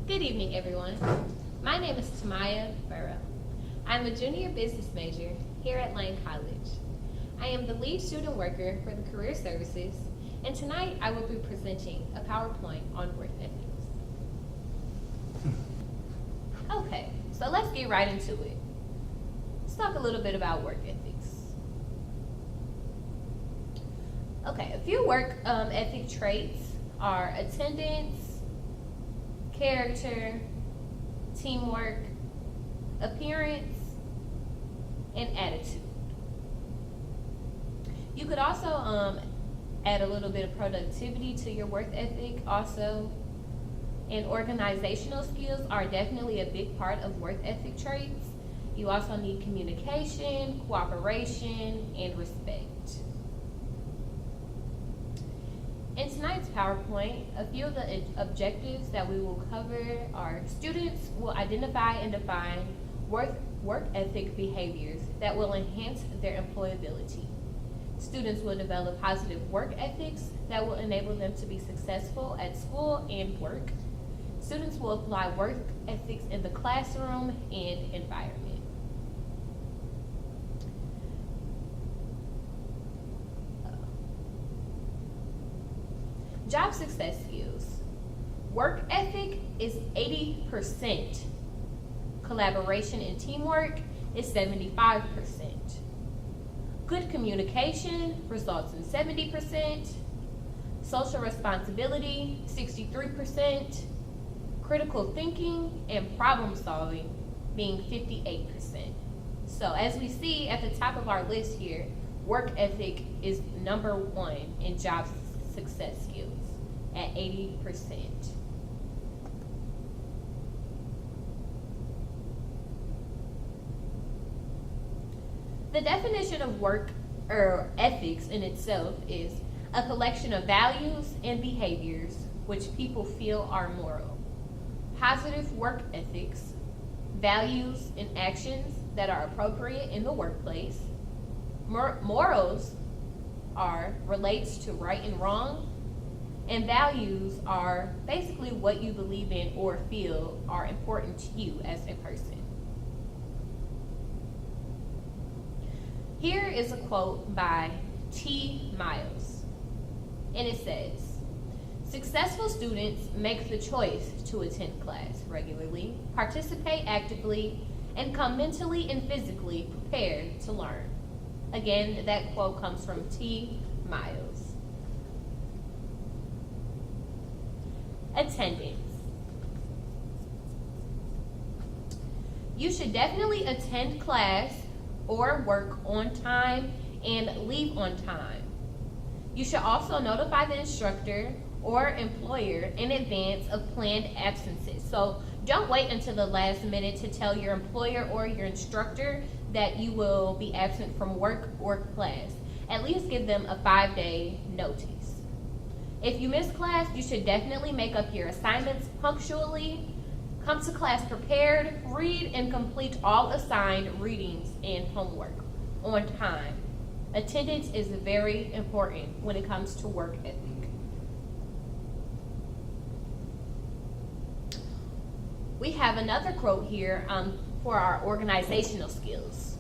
Good evening, everyone. My name is Tomiah Burrows. I'm a junior business major here at Lane College. I am the lead student worker for the Career Services, and tonight I will be presenting a PowerPoint on work ethics. Okay, so let's get right into it. Let's talk a little bit about work ethics. Okay, a few work ethic traits are attendance, character, teamwork, appearance, and attitude. You could also add a little bit of productivity to your work ethic also. And organizational skills are definitely a big part of work ethic traits. You also need communication, cooperation, and respect. In tonight's PowerPoint, a few of the objectives that we will cover are students will identify and define work ethic behaviors that will enhance their employability. Students will develop positive work ethics that will enable them to be successful at school and work. Students will apply work ethics in the classroom and environment. Job success skills. Work ethic is 80%. Collaboration and teamwork is 75%. Good communication results in 70%. Social responsibility, 63%. Critical thinking and problem solving being 58%. So as we see at the top of our list here, work ethic is number one in job success skills at 80%. The definition of work or ethics in itself is a collection of values and behaviors which people feel are moral. Positive work ethics, values and actions that are appropriate in the workplace. Morals relates to right and wrong, and values are basically what you believe in or feel are important to you as a person. Here is a quote by T. Miles, and it says, "Successful students make the choice to attend class regularly, participate actively, and come mentally and physically prepared to learn." Again, that quote comes from T. Miles. Attendance. You should definitely attend class or work on time and leave on time. You should also notify the instructor or employer in advance of planned absences. So don't wait until the last minute to tell your employer or your instructor that you will be absent from work or class. At least give them a 5-day notice. If you miss class, you should definitely make up your assignments punctually, come to class prepared, read and complete all assigned readings and homework on time. Attendance is very important when it comes to work ethic. We have another quote here for our organizational skills.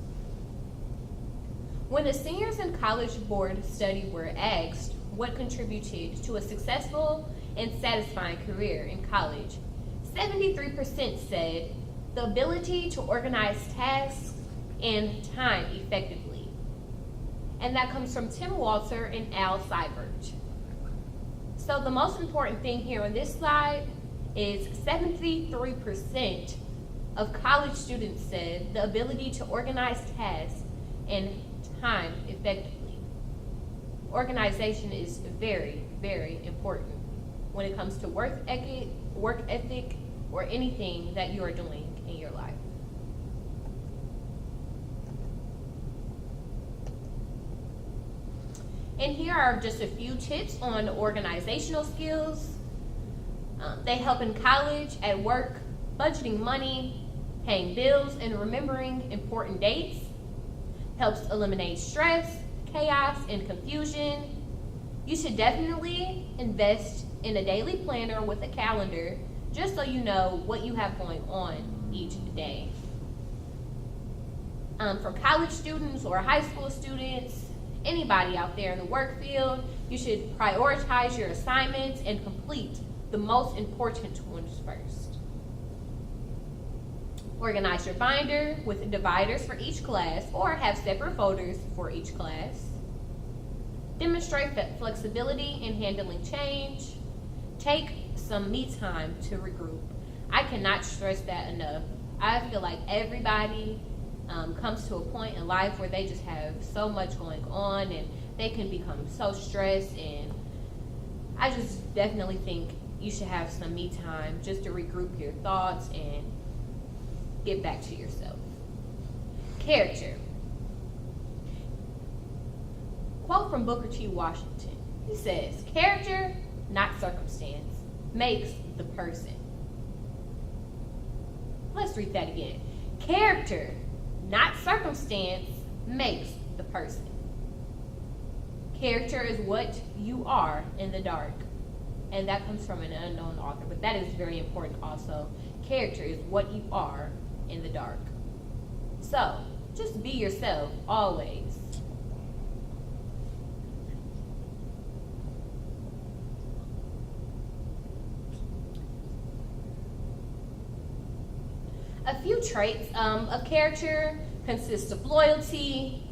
When the seniors in College Board study were asked what contributed to a successful and satisfying career in college, 73% said the ability to organize tasks and time effectively. And that comes from Tim Walter and Al Seibert. So the most important thing here on this slide is 73% of college students said the ability to organize tasks and time effectively. Organization is very, very important when it comes to work ethic, or anything that you are doing in your life. And here are just a few tips on organizational skills. They help in college, at work, budgeting money, paying bills, and remembering important dates. Helps eliminate stress, chaos, and confusion. You should definitely invest in a daily planner with a calendar just so you know what you have going on each day. For college students or high school students, anybody out there in the work field, you should prioritize your assignments and complete the most important ones first. Organize your binder with dividers for each class or have separate folders for each class. Demonstrate flexibility in handling change. Take some me time to regroup. I cannot stress that enough. I feel like everybody comes to a point in life where they just have so much going on and they can become so stressed, and I just definitely think you should have some me time just to regroup your thoughts and get back to yourself. Character. Quote from Booker T. Washington. He says, "Character, not circumstance, makes the person." Let's read that again. Character, not circumstance, makes the person. Character is what you are in the dark. And that comes from an unknown author, but that is very important also. Character is what you are in the dark. So, just be yourself always. A few traits of character consist of loyalty,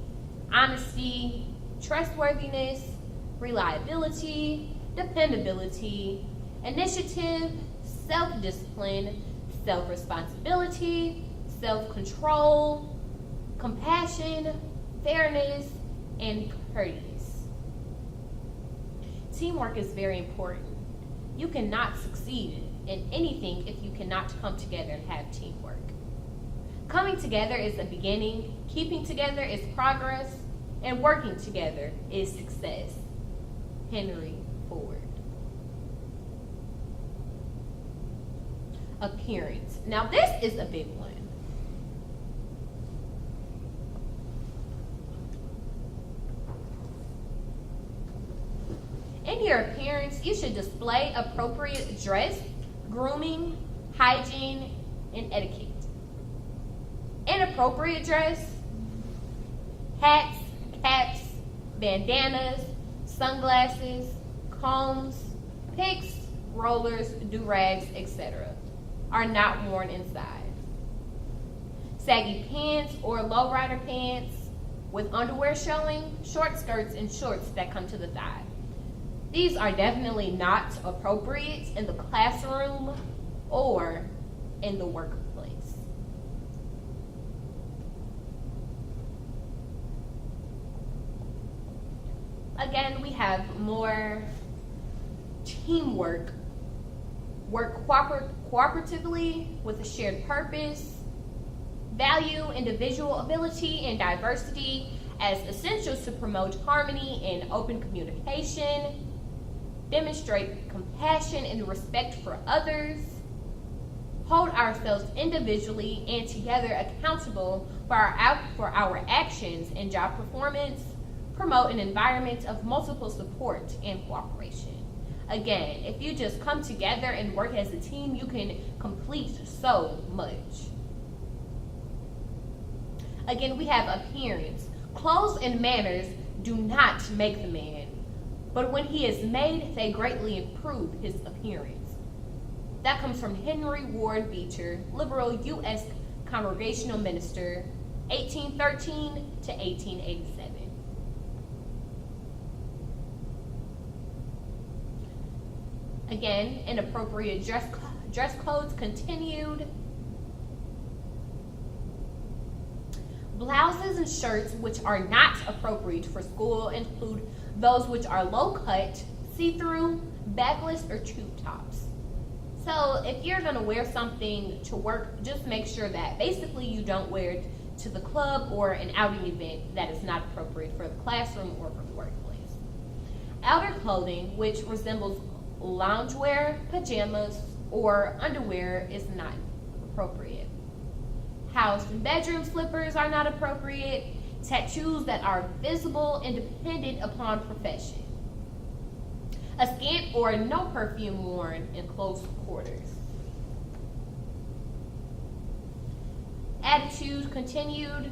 honesty, trustworthiness, reliability, dependability, initiative, self-discipline, self-responsibility, self-control, compassion, fairness, and courteous. Teamwork is very important. You cannot succeed in anything if you cannot come together and have teamwork. Coming together is the beginning, keeping together is progress, and working together is success. Henry Ford. Appearance. Now this is a big one. In your appearance, you should display appropriate dress, grooming, hygiene, and etiquette. Inappropriate dress: hats, caps, bandanas, sunglasses, combs, picks, rollers, do-rags, etc. are not worn inside. Saggy pants or lowrider pants with underwear showing, short skirts, and shorts that come to the thigh. These are definitely not appropriate in the classroom or in the workplace. Again, we have more teamwork. Work cooperatively with a shared purpose. Value individual ability and diversity as essentials to promote harmony and open communication. Demonstrate compassion and respect for others. Hold ourselves individually and together accountable for our actions and job performance. Promote an environment of multiple support and cooperation. Again, if you just come together and work as a team, you can complete so much. Again, we have appearance. Clothes and manners do not make the man, but when he is made, they greatly improve his appearance. That comes from Henry Ward Beecher, liberal U.S. Congregational Minister, 1813 to 1887. Again, inappropriate dress codes continued. Blouses and shirts which are not appropriate for school include those which are low cut, see-through, backless, or tube tops. So if you're going to wear something to work, just make sure that basically you don't wear it to the club or an outing event that is not appropriate for the classroom or for the workplace. Outer clothing, which resembles loungewear, pajamas, or underwear, is not appropriate. House and bedroom slippers are not appropriate. Tattoos that are visible and dependent upon profession. A scant or no perfume worn in close quarters. attitude continued,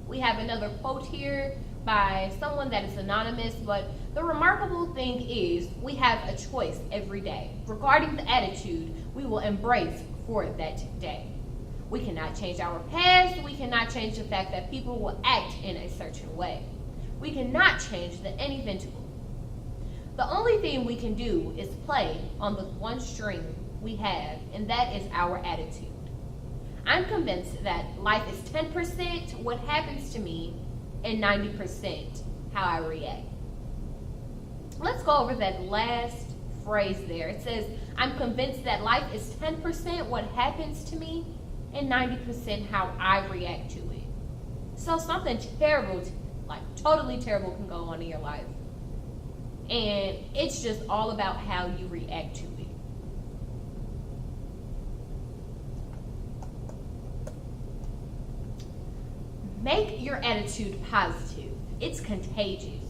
we have another quote here by someone that is anonymous, but the remarkable thing is we have a choice every day regarding the attitude we will embrace for that day. We cannot change our past. We cannot change the fact that people will act in a certain way. We cannot change the inevitable. The only thing we can do is play on the one string we have, and that is our attitude. I'm convinced that life is 10% what happens to me and 90% how I react. Let's go over that last phrase there. It says, I'm convinced that life is 10% what happens to me and 90% how I react to it. So something terrible, like totally terrible, can go on in your life. And it's just all about how you react to it. Make your attitude positive. It's contagious.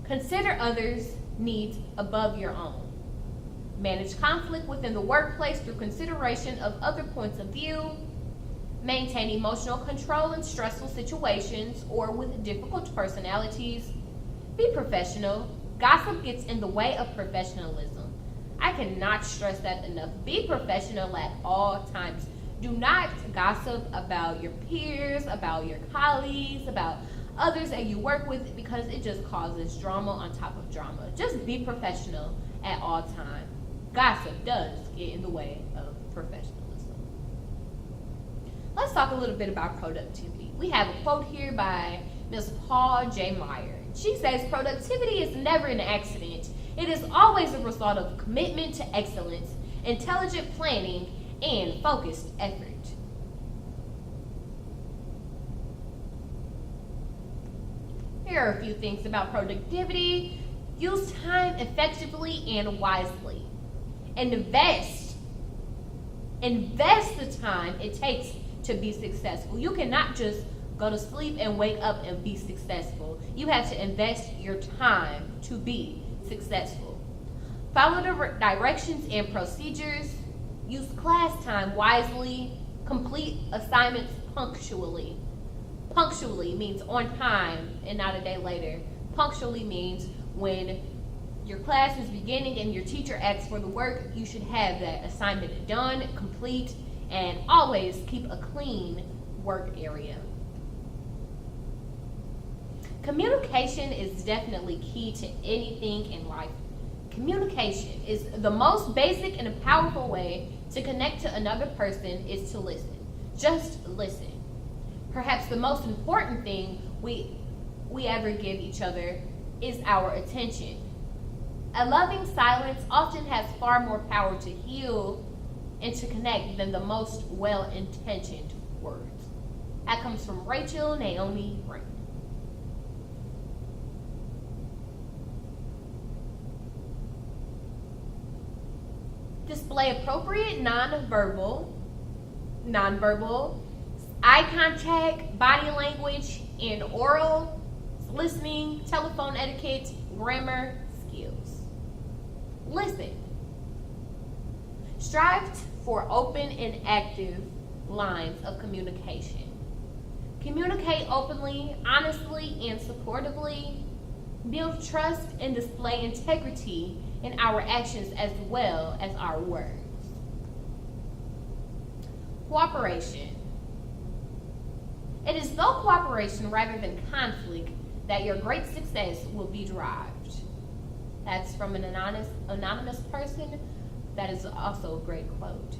Consider others' needs above your own. Manage conflict within the workplace through consideration of other points of view. Maintain emotional control in stressful situations or with difficult personalities. Be professional. Gossip gets in the way of professionalism. I cannot stress that enough. Be professional at all times. Do not gossip about your peers, about your colleagues, about others that you work with, because it just causes drama on top of drama. Just be professional at all times. Gossip does get in the way of professionalism. Let's talk a little bit about productivity. We have a quote here by Ms. Paul J. Meyer. She says, productivity is never an accident. It is always a result of commitment to excellence, intelligent planning, and focused effort. Here are a few things about productivity. Use time effectively and wisely. Invest the time it takes to be successful. You cannot just go to sleep and wake up and be successful. You have to invest your time to be successful. Follow the directions and procedures. Use class time wisely. Complete assignments punctually. Punctually means on time and not a day later. Punctually means when your class is beginning and your teacher asks for the work, you should have that assignment done, complete, and always keep a clean work area. Communication is definitely key to anything in life. Communication is the most basic and powerful way to connect to another person is to listen. Just listen. Perhaps the most important thing we ever give each other is our attention. A loving silence often has far more power to heal and to connect than the most well-intentioned words. That comes from Rachel Naomi Grant. Display appropriate nonverbal, eye contact, body language, and oral, listening, telephone etiquette, grammar skills. Listen. Strive for open and active lines of communication. Communicate openly, honestly, and supportively. Build trust and display integrity in our actions as well as our words. Cooperation. It is through cooperation rather than conflict that your great success will be derived. That's from an anonymous person. That is also a great quote.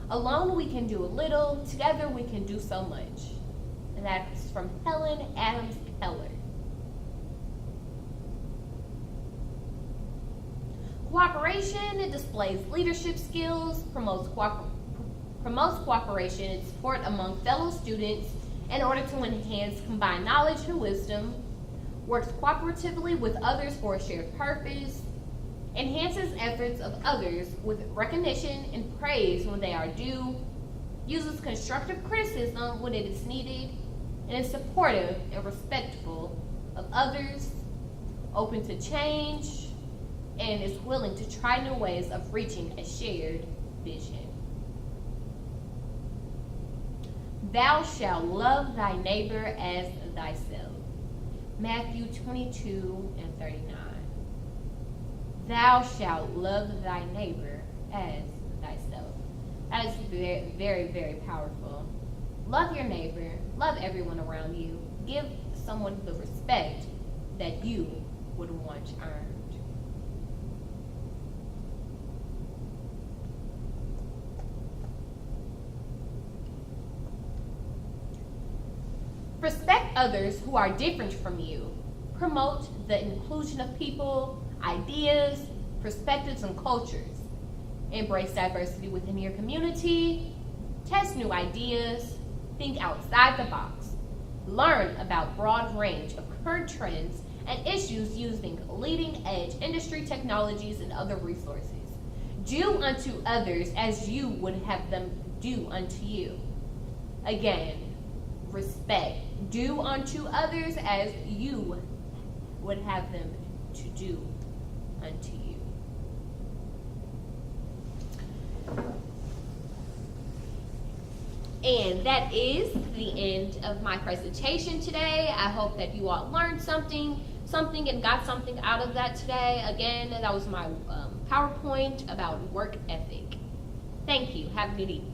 Alone we can do a little, together we can do so much. And that's from Helen Adams Keller. Cooperation, it displays leadership skills, promotes cooperation and support among fellow students in order to enhance combined knowledge and wisdom, works cooperatively with others for a shared purpose, enhances efforts of others with recognition and praise when they are due, uses constructive criticism when it is needed, and is supportive and respectful of others, open to change, and is willing to try new ways of reaching a shared vision. Thou shalt love thy neighbor as thyself. Matthew 22:39. Thou shalt love thy neighbor as thyself. That is very, very, very powerful. Love your neighbor. Love everyone around you. Give someone the respect that you would want earned. Respect others who are different from you. Promote the inclusion of people, ideas, perspectives, and cultures. Embrace diversity within your community. Test new ideas. Think outside the box. Learn about broad range of current trends and issues using leading-edge industry technologies and other resources. Do unto others as you would have them do unto you. Again, respect. Do unto others as you would have them to do unto you. And that is the end of my presentation today. I hope that you all learned something and got something out of that today. Again, that was my PowerPoint about work ethic. Thank you. Have a good evening.